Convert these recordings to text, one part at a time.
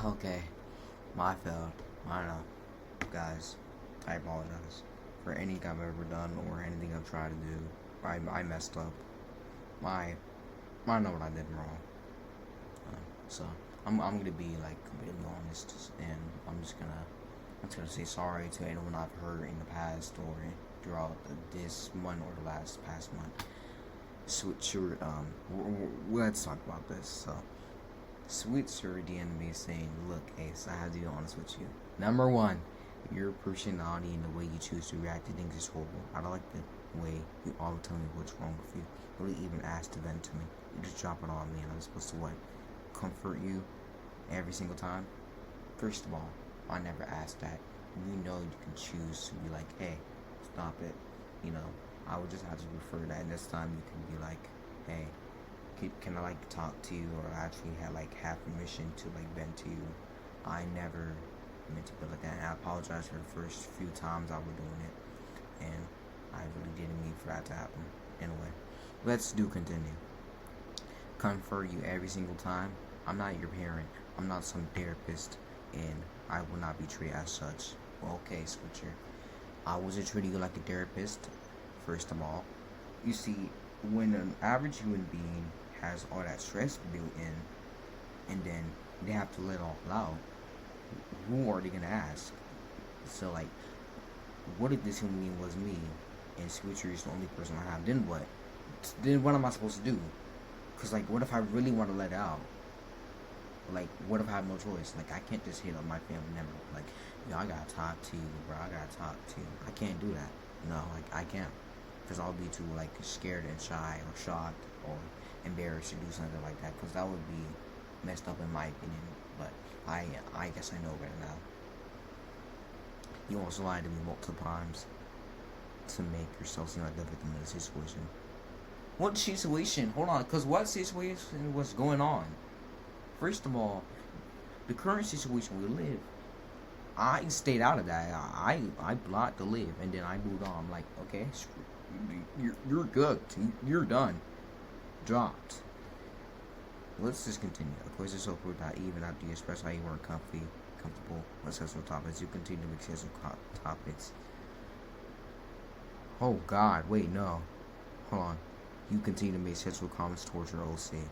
Okay, my failed. I know, guys. I apologize for anything I've ever done or anything I've tried to do. I messed up. I know what I did wrong. So I'm gonna be like completely honest, and I'm just gonna say sorry to anyone I've hurt in the past or throughout this month or the past month. Sure. Let's talk about this. So, Switzer DM'd me saying, "Look, Ace, I have to be honest with you. Number one, your personality and the way you choose to react to things is horrible. I don't like the way you always tell me what's wrong with you. You don't even ask to vent to me. You just drop it on me, and I'm supposed to what? Comfort you every single time? First of all, I never asked that. You know you can choose to be like, hey, stop it. You know, I would just have to refer that, and this time you can be like, hey, can I like talk to you, or actually have permission to like vent to you. I never meant to be like that, and I apologize for the first few times I was doing it, and I really didn't mean for that to happen. Anyway, let's continue. Comfort you every single time. I'm not your parent. I'm not some therapist, and I will not be treated as such. Well, okay, Switcher. I wasn't treating you like a therapist, first of all. You see, when an average human being has all that stress built in, and then they have to let it all out, who are they going to ask? So, like, what if this human being was me, and Switcher is the only person I have? Then what? Then what am I supposed to do? Because, like, what if I really want to let it out? Like, what if I have no choice? Like, I can't just hit on my family member. Like, yo, I gotta talk to you, bro. I gotta talk to you. I can't do that. No, like, I can't. Because I'll be too, like, scared and shy or shocked or embarrassed to do something like that. Because that would be messed up in my opinion. But I guess I know better now. You also lied to me multiple times to make yourself seem like the victim of the situation. What situation? Hold on. Because what situation was going on? First of all, the current situation we live, I stayed out of that. I blocked the live, and then I moved on. I'm like, okay, you're good. You're done. Dropped. Let's just continue. Of course, it's so cool that even after you express how you weren't comfortable with sexual topics, you continue to make sexual topics. Oh God, wait, no. Hold on. You continue to make sexual comments towards your OC.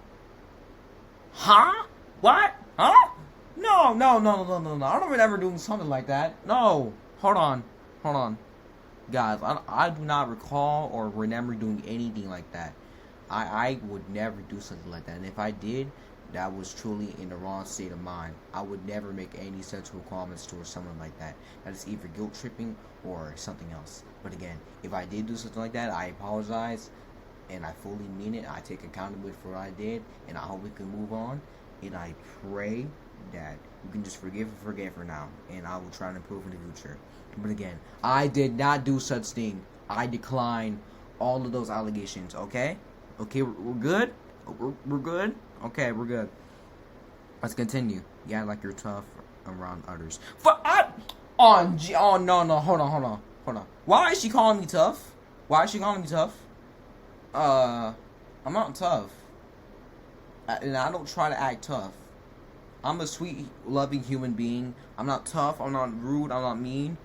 Huh? What? Huh? No. I don't remember doing something like that. No. Hold on. Guys, I do not recall or remember doing anything like that. I would never do something like that. And if I did, that was truly in the wrong state of mind. I would never make any sexual comments towards someone like that. That is either guilt tripping or something else. But again, if I did do something like that, I apologize. And I fully mean it. I take accountability for what I did, and I hope we can move on. And I pray that you can just forgive and forget for now, and I will try to improve in the future. But again, I did not do such thing. I decline all of those allegations. Okay, we're good. We're good. Okay, we're good. Let's continue. Yeah, like you're tough around others. No. Hold on. Why is she calling me tough? I'm not tough. And I don't try to act tough. I'm a sweet, loving human being. I'm not tough. I'm not rude. I'm not mean.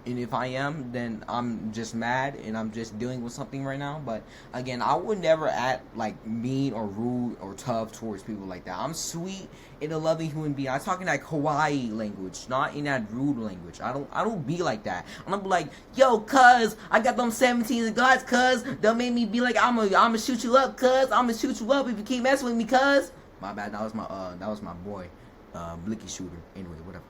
And if I am, then I'm just mad and I'm just dealing with something right now. But again, I would never act like mean or rude or tough towards people like that. I'm sweet and a loving human being. I talk in that kawaii language, not in that rude language. I don't be like that. I'm not be like, yo, cuz, I got them 17 guys, cuz. They'll make me be like, I'ma shoot you up, cuz. I'ma shoot you up if you keep messing with me, cuz. My bad. That was my boy, Blicky Shooter. Anyway, whatever.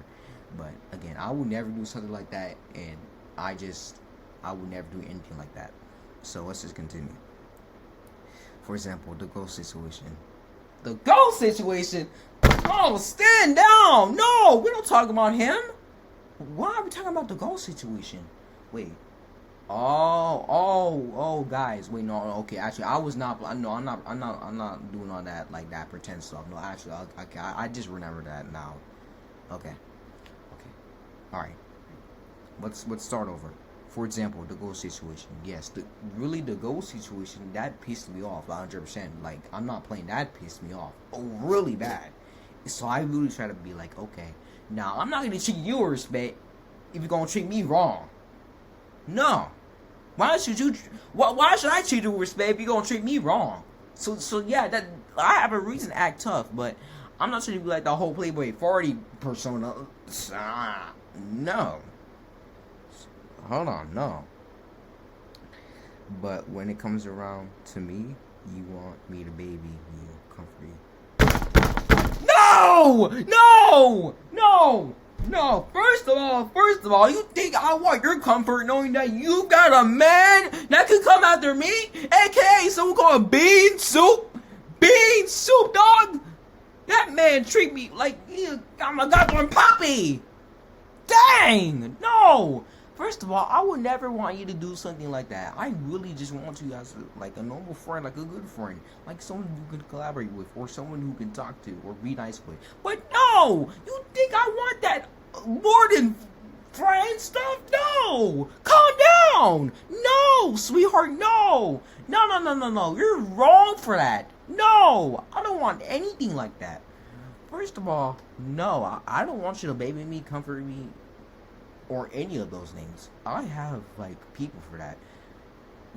But again, I would never do something like that, and I would never do anything like that. So let's just continue. For example, the ghost situation. Oh, stand down! No, we don't talk about him. Why are we talking about the ghost situation? Wait. Oh, guys. Wait, no. Okay, actually, I was not. No, I'm not doing all that like that pretend stuff. No, actually, I just remember that now. Okay. Alright, let's start over. For example, the ghost situation. Yes, the ghost situation, that pissed me off 100%. Like, I'm not playing, that pissed me off. Oh, really bad. So I really try to be like, okay, now I'm not gonna treat you with respect if you're gonna treat me wrong. No. Why should you? Why should I treat you with respect if you're gonna treat me wrong? So yeah, that I have a reason to act tough, but I'm not trying to be like the whole Playboy 40 persona. No. Hold on, no. But when it comes around to me, you want me to baby you, comfort you. No! No! No! No! First of all, you think I want your comfort knowing that you got a man that could come after me? AKA someone called Bean Soup? Bean Soup, dog! That man treat me like I'm a goddamn puppy! Dang! No! First of all, I would never want you to do something like that. I really just want you as like a normal friend, like a good friend, like someone you can collaborate with, or someone who can talk to, or be nice with. But no, you think I want that more than friend stuff? No, calm down. No, sweetheart, no, no. You're wrong for that. No, I don't want anything like that. First of all, no, I don't want you to baby me, comfort me, or any of those things. I have like people for that,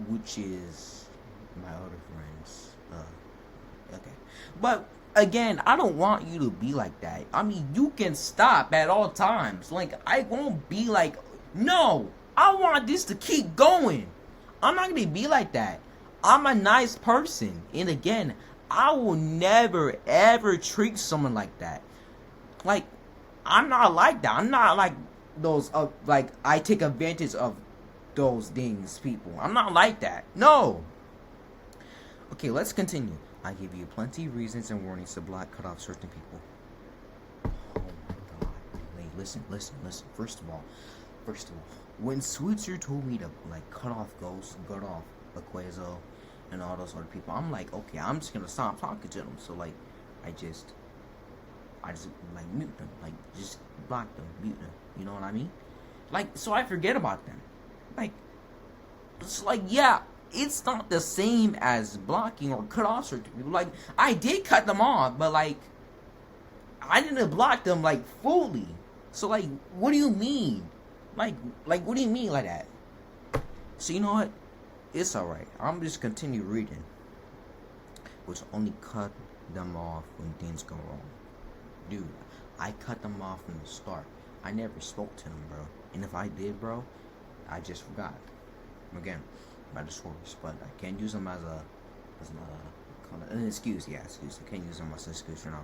which is my other friends. Okay, but again, I don't want you to be like that. I mean, you can stop at all times. Like, I won't be like, no, I want this to keep going. I'm not gonna be like that. I'm a nice person, and again, I will never ever treat someone like that. Like, I'm not like that. I'm not like those like I take advantage of those things, people. I'm not like that. No. Okay, let's continue. I give you plenty of reasons and warnings to block, cut off certain people. Oh my god. Wait, listen. First of all, when Switzer told me to like cut off Ghost, cut off Aquazo, and all those other people, I'm like, okay, I'm just gonna stop talking to them. So like, I just like mute them, like just block them, mute them. You know what I mean? Like, so I forget about them. Like, it's like, yeah, it's not the same as blocking or cut off certain people. Like, I did cut them off, but like, I didn't block them like fully. So like, what do you mean? Like what do you mean like that? So you know what? It's alright. I'm just continue reading. Which only cut them off when things go wrong. Dude, I cut them off from the start. I never spoke to them, bro. And if I did, bro, I just forgot. Again, by the source, but I can't use them as an excuse. Yeah, excuse. I can't use them as an excuse, you know.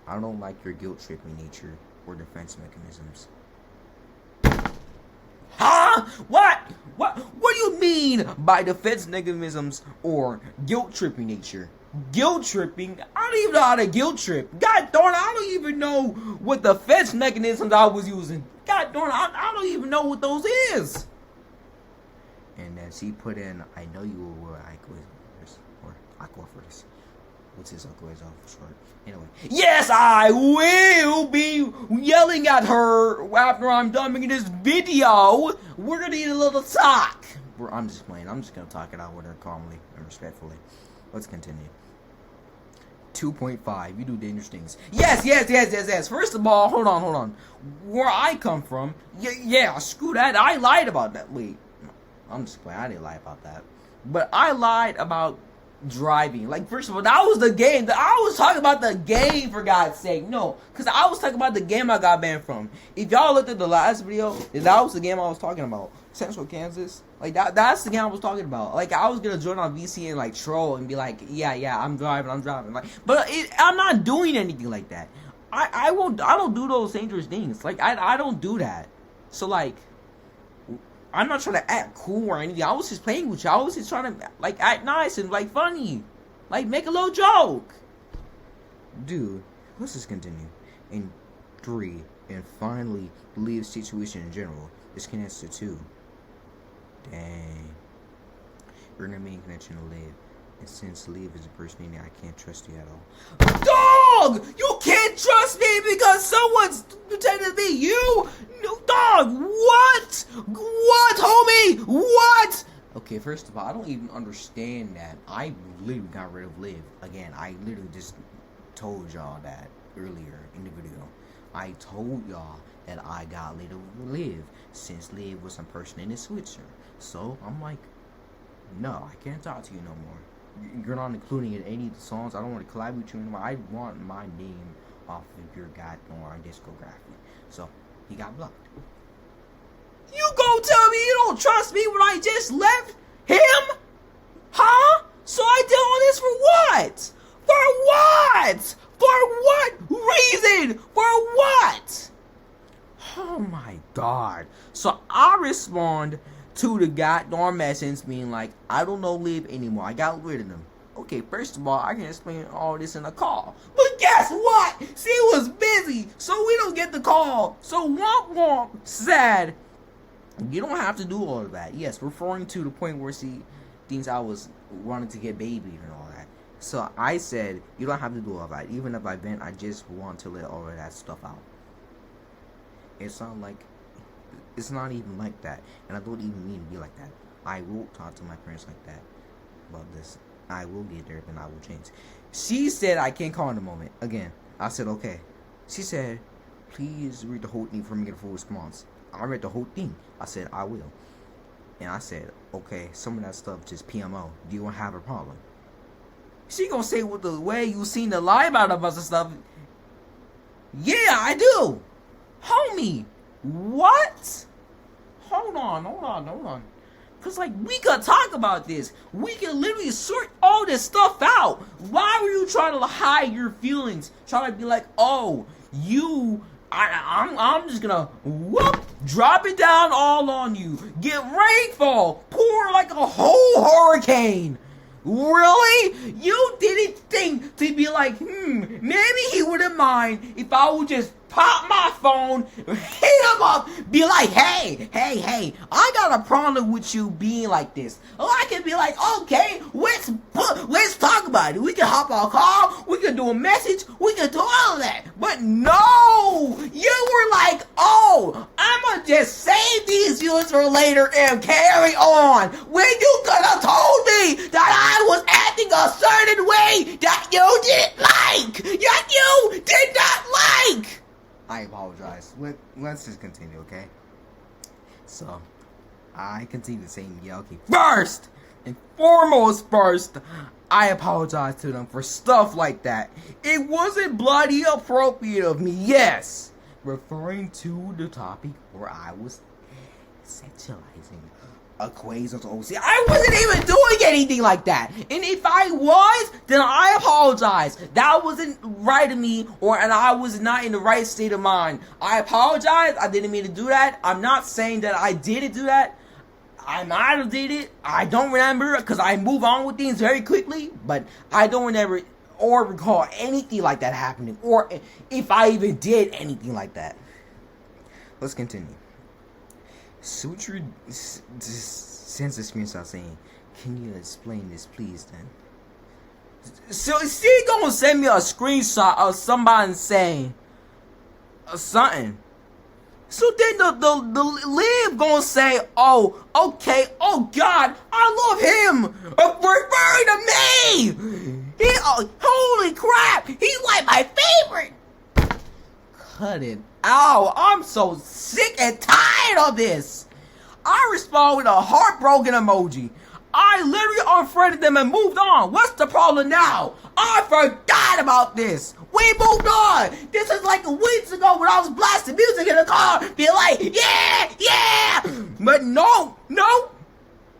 I don't like your guilt tripping nature or defense mechanisms. Huh? What do you mean by defense mechanisms or guilt tripping nature? Guilt tripping? I don't even know how to guilt trip. God darn it, I don't even know what defense mechanisms I was using. God darn it, I don't even know what those is. And then she put in, I know you will Aquafers. What's his Aquazo for short? Anyway. Yes, I will be yelling at her after I'm done making this video. We're gonna need a little talk. I'm just playing. I'm just gonna talk it out with her calmly and respectfully. Let's continue. 2.5. You do dangerous things. Yes. First of all, hold on. Where I come from, yeah, screw that. I lied about that. Wait, I'm just playing. I didn't lie about that. But I lied about driving. Like, first of all, that was the game. I was talking about the game, for God's sake. No, because I was talking about the game I got banned from. If y'all looked at the last video, that was the game I was talking about. Central Kansas. Like, that's the game I was talking about. Like, I was gonna join on VC and like troll and be like, yeah, I'm driving. Like, but I'm not doing anything like that. I don't do those dangerous things. Like, I don't do that. So like, I'm not trying to act cool or anything. I was just playing with you. I was just trying to like act nice and like funny, like make a little joke. Dude, let's just continue. In 3, and finally leave situation in general. This connects to 2. Dang. We're gonna make connection to live. And since Liv is a person I can't trust you at all. Dog! You can't trust me because someone's pretending to be you? No, dog! What? What, homie? What? Okay, first of all, I don't even understand that. I literally got rid of Liv. Again, I literally just told y'all that earlier in the video. I told y'all that I got rid of Liv since Liv was impersonating Switzer. So I'm like, no, I can't talk to you no more. You're not including in any of the songs. I don't want to collab with you anymore. I want my name off of your goddamn discography. So he got blocked. You gonna tell me you don't trust me when I just left him? Huh? So I did all this for what? For what? For what reason? For what? Oh my god. So I respond to the goddamn message being like, I don't know Liv anymore. I got rid of him. Okay, first of all, I can explain all this in a call. But guess what? She was busy, so we don't get the call. So Womp Womp said, you don't have to do all of that. Yes, referring to the point where she thinks I was wanting to get babied and all that. So I said, you don't have to do all that. Even if I vent, I just want to let all of that stuff out. It's not even like that. And I don't even mean to be like that. I will talk to my parents like that about this. I will get there, and I will change. She said I can't call in a moment. Again, I said okay. She said, please read the whole thing for me to get a full response. I read the whole thing. I said I will. And I said, okay, some of that stuff just PMO. Do you have a problem? She gonna say with the way you seen the lie about us and stuff. Yeah, I do. Homie, what? Hold on. Cause like we could talk about this. We can literally sort all this stuff out. Why were you trying to hide your feelings? Trying to be like, oh, I'm just gonna whoop, drop it down all on you. Get rainfall, pour like a whole hurricane. Really? You didn't think to be like, maybe he wouldn't mind if I would just pop my phone, hit him up, be like, hey, I got a problem with you being like this. Or I can be like, okay, let's talk about it. We can hop on a call, we can do a message, we can do all of that. But no, you were like, oh, I'm gonna just save these views for later and carry on. When you could have told me that I was acting a certain way that you didn't like, that you did not like. I apologize. Let's just continue, okay? So, I continue to say, yeah, okay. First and foremost, I apologize to them for stuff like that. It wasn't bloody appropriate of me, yes. Referring to the topic where I was sexualizing equations of OC. I wasn't even doing anything like that. And if I was, then I apologize. That wasn't right of me, and I was not in the right state of mind. I apologize. I didn't mean to do that. I'm not saying that I didn't do that. I might have did it. I don't remember because I move on with things very quickly. But I don't remember or recall anything like that happening, or if I even did anything like that. Let's continue. Sutra sends a screenshot saying, can you explain this please then? So she gonna send me a screenshot of somebody saying something. So then the Liv gonna say, oh, okay, oh God, I love him, referring to me. Holy crap, he's like my favorite. Cut it out. I'm so sick and tired of this. I respond with a heartbroken emoji. I literally unfriended them and moved on. What's the problem now? I forgot about this. We moved on. This is like weeks ago when I was blasting music in the car. Be like, yeah. But no.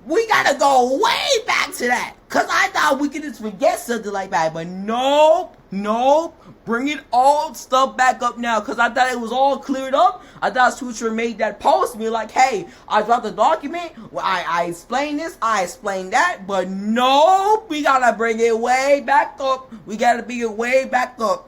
We gotta go way back to that. Cause I thought we could just forget something like that. But nope. Bring it all stuff back up now. Cause I thought it was all cleared up. I thought Sutra made that post. Me like, hey, I dropped the document. I explained this. I explained that. But nope. We gotta bring it way back up. We gotta bring it way back up.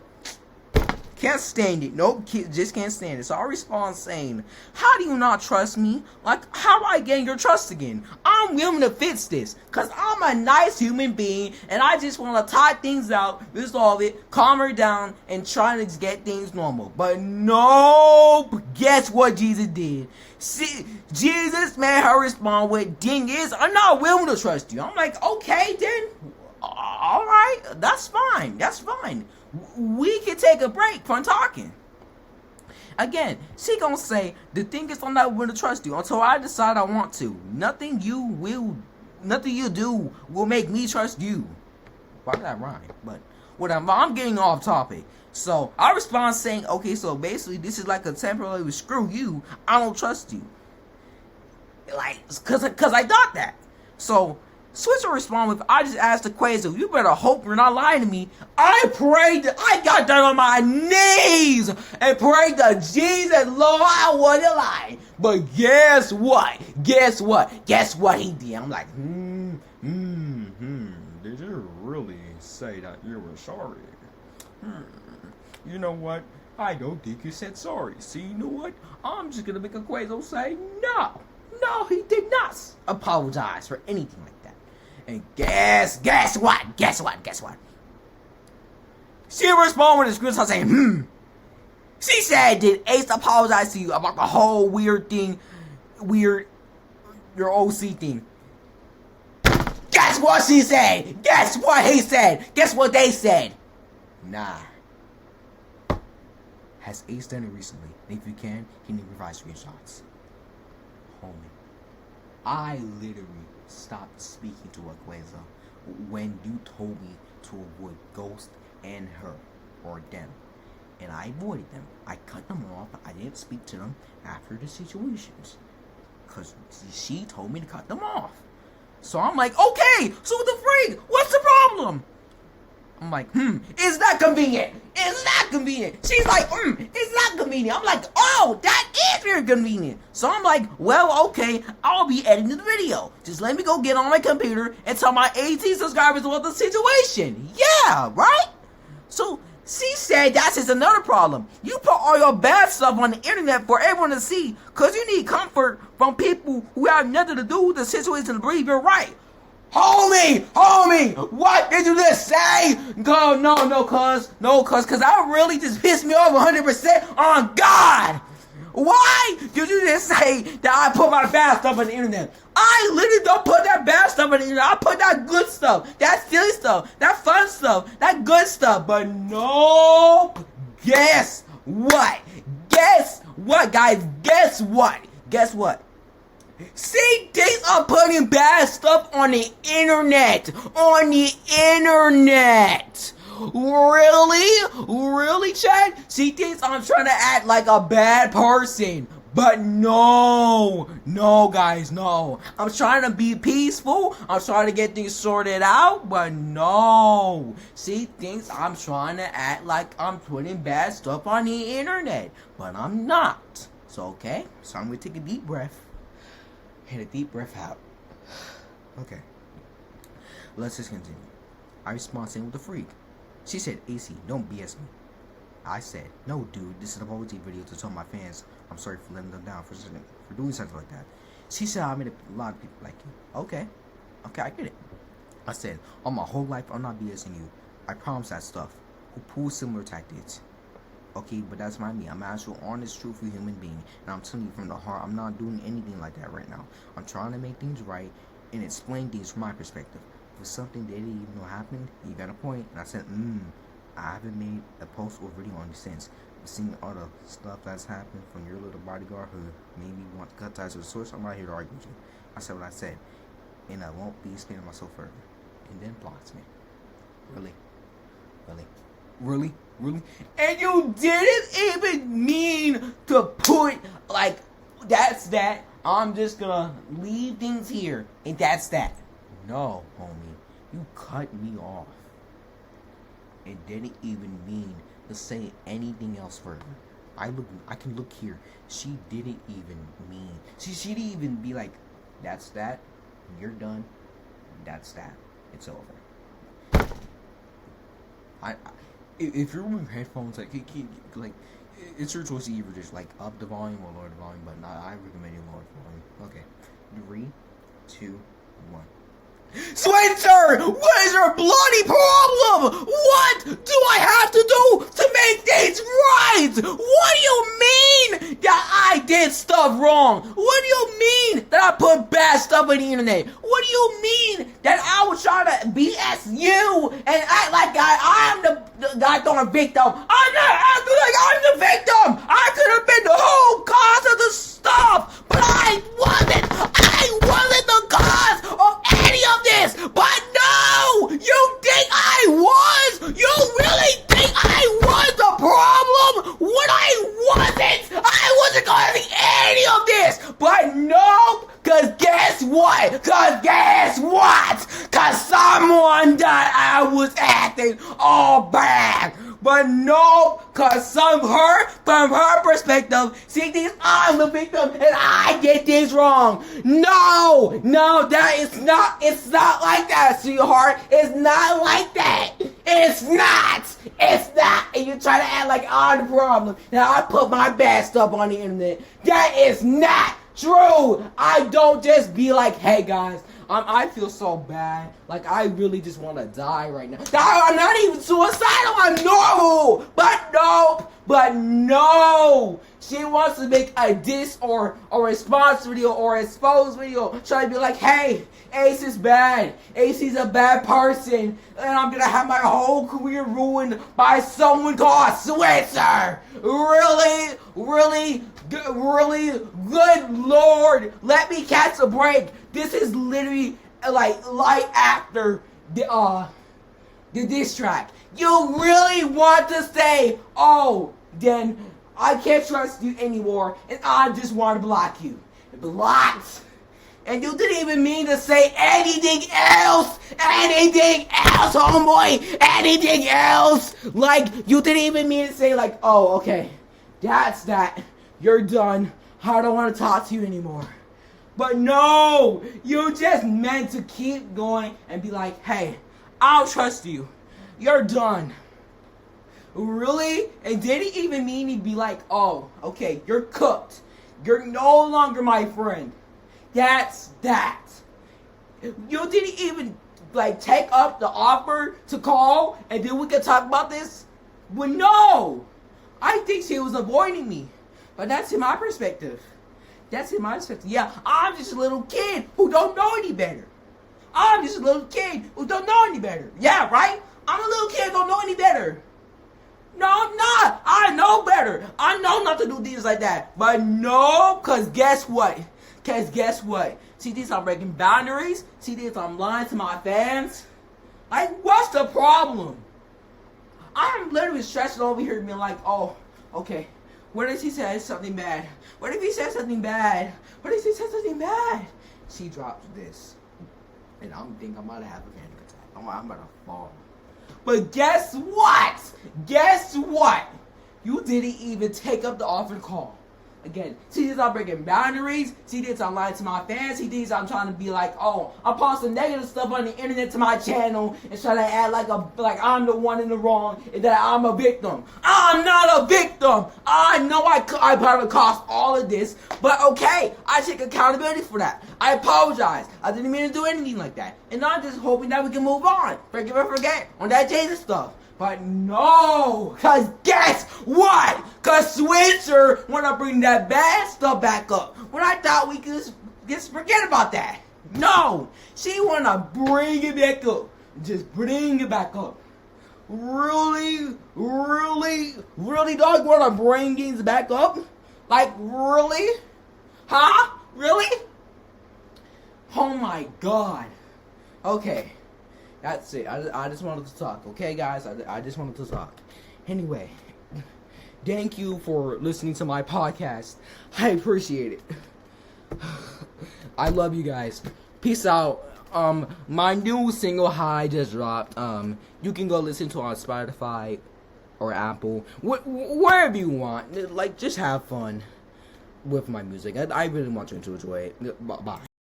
Can't stand it. Nope, just can't stand it. So I respond saying, how do you not trust me? Like, how do I gain your trust again? I'm willing to fix this. Because I'm a nice human being. And I just want to tie things out, resolve it, calm her down, and try to get things normal. But nope. Guess what Jesus did? See, Jesus made her respond with, ding is, I'm not willing to trust you. I'm like, okay then. All right, that's fine. That's fine. We can take a break from talking. Again, she gonna say, the thing is, I'm not willing to trust you until I decide I want to. Nothing you do will make me trust you. Why did that rhyme? But whatever, I'm getting off topic. So I respond saying, okay, so basically this is like a temporary screw you. I don't trust you. Like, cause I thought that. So Switz will respond with, I just asked the Quasar, you better hope you're not lying to me. I prayed, I got down on my knees and prayed to Jesus, Lord, I wasn't lying. But guess what? Guess what he did? I'm like, Did you really say that you were sorry? You know what? I don't think you said sorry. See, you know what? I'm just gonna make a Quasar say no. No, he did not apologize for anything like that. And guess what? She responded with a screenshot saying, She said, did Ace apologize to you about the whole weird thing, your OC thing? Guess what she said? Guess what he said? Guess what they said? Nah. Has Ace done it recently? And if you can you provide screenshots? Homie, I literally stopped speaking to Quasar when you told me to avoid Ghost and her, or them. And I avoided them. I cut them off. I didn't speak to them after the situations. Because she told me to cut them off. So I'm like, okay, so the freak, what's the problem? I'm like, is that convenient? Is that convenient? She's like, it's not convenient. I'm like, oh, that is very convenient. So I'm like, well, okay, I'll be editing the video. Just let me go get on my computer and tell my 18 subscribers about the situation. Yeah, right? So she said that's just another problem. You put all your bad stuff on the internet for everyone to see because you need comfort from people who have nothing to do with the situation to believe you're right. Homie, what did you just say? No, cuz that really just pissed me off 100% on God. Why did you just say that I put my bad stuff on the internet? I literally don't put that bad stuff on the internet. I put that good stuff, that silly stuff, that fun stuff, that good stuff. But no, guess what? Guess what, guys? Guess what? See, they are putting bad stuff on the internet. Really, Chad? She thinks I'm trying to act like a bad person. But no, guys, no. I'm trying to be peaceful. I'm trying to get things sorted out. But no. She thinks I'm trying to act like I'm putting bad stuff on the internet. But I'm not. So, okay. So I'm going to take a deep breath. And a deep breath out. Okay. Let's just continue. I responded saying with the freak. She said, AC, don't BS me. I said, no, dude, this is an apology video to tell my fans I'm sorry for letting them down for doing something like that. She said, I made a lot of people like you. Okay, I get it. I said, all my whole life, I'm not BSing you. I promise that stuff. Who pulls similar tactics? Okay, but that's not me. I'm an actual honest, truthful human being. And I'm telling you from the heart, I'm not doing anything like that right now. I'm trying to make things right and explain things from my perspective. If something they didn't even know happened, you got a point. And I said, I haven't made a post or video on you since. I've seen all the stuff that's happened from your little bodyguard who made me want to cut ties with the source. I'm not here to argue with you. I said what I said. And I won't be explaining myself further. And then blocks me. Really? And you didn't even mean to put, like, that's that. I'm just gonna leave things here. And that's that. No, homie. You cut me off. It didn't even mean to say anything else further. I can look here. She didn't even mean. She didn't even be like, that's that. You're done. That's that. It's over. If you're wearing headphones, like it's your choice to either just like up the volume or lower the volume, but I recommend you lower the volume. Okay, 3, 2, 1. Switzer, what is your bloody problem? What do I have to do to make things right? What do you mean that I did stuff wrong? What do you mean that I put bad stuff on the internet? What do you mean that I was trying to BS you and act like I'm the guy throwing victim? I'm not acting like I'm the victim. I could have been the whole cause of the stuff, but I wasn't. I wasn't the cause of any of this. But no, you think I was? You really think I was the problem? When I wasn't. I wasn't causing any of this. But nope. Cause guess what? Cause someone thought I was acting all bad. But no, cause from her perspective, she thinks I'm the victim and I did things wrong. No, that is not, it's not like that, sweetheart. It's not like that. It's not. And you try to act like I'm the problem. Now I put my bad stuff on the internet. That is not true. I don't just be like, hey guys, I feel so bad. Like, I really just want to die right now. I'm not even suicidal. I'm normal. But no. She wants to make a diss or a response video or a expose video. Trying to be like, hey, Ace is bad. Ace is a bad person. And I'm going to have my whole career ruined by someone called Switzer. Really? Good Lord. Let me catch a break. This is literally like after the diss track. You really want to say, oh, then I can't trust you anymore, and I just want to block you. Blocked. And you didn't even mean to say anything else, homeboy, anything else. Like, you didn't even mean to say like, oh, okay, that's that. You're done. I don't want to talk to you anymore. But no, you just meant to keep going and be like, hey, I don't trust you. You're done. Really? And did he even mean he'd be like, oh, okay, you're cooked. You're no longer my friend. That's that. You didn't even like take up the offer to call and then we could talk about this? Well, no. I think she was avoiding me. But that's in my perspective. Yeah, I'm just a little kid who don't know any better. Yeah, right? I'm a little kid who don't know any better. No, I'm not. I know better. I know not to do things like that. But no, because guess what? See this, I'm breaking boundaries. See this, I'm lying to my fans. Like, what's the problem? I'm literally stressing over here being like, oh, okay. What if he says something bad? What if he says something bad? She drops this. And I'm thinking I'm about to have a panic attack. I'm about to fall. But guess what? You didn't even take up the offer call. Again, see this, I'm breaking boundaries. See this, I'm lying to my fans. See this, I'm trying to be like, oh, I'm posting negative stuff on the internet to my channel and trying to act like I'm the one in the wrong and that I'm a victim. I'm not a victim. I know I probably caused all of this, but okay, I take accountability for that. I apologize. I didn't mean to do anything like that. And I'm just hoping that we can move on. Forgive and forget on that Jason stuff. But no, cause guess what? Cause Switzer wanna bring that bad stuff back up. When I thought we could just forget about that. No, she wanna bring it back up. Just bring it back up. Really, dog, wanna bring things back up? Like, really? Huh? Really? Oh my God. Okay. That's it. I just wanted to talk. Okay, guys? I just wanted to talk. Anyway, thank you for listening to my podcast. I appreciate it. I love you guys. Peace out. My new single, High, just dropped. You can go listen to it on Spotify or Apple. Wherever you want. Like, just have fun with my music. I really want you to enjoy it. Bye.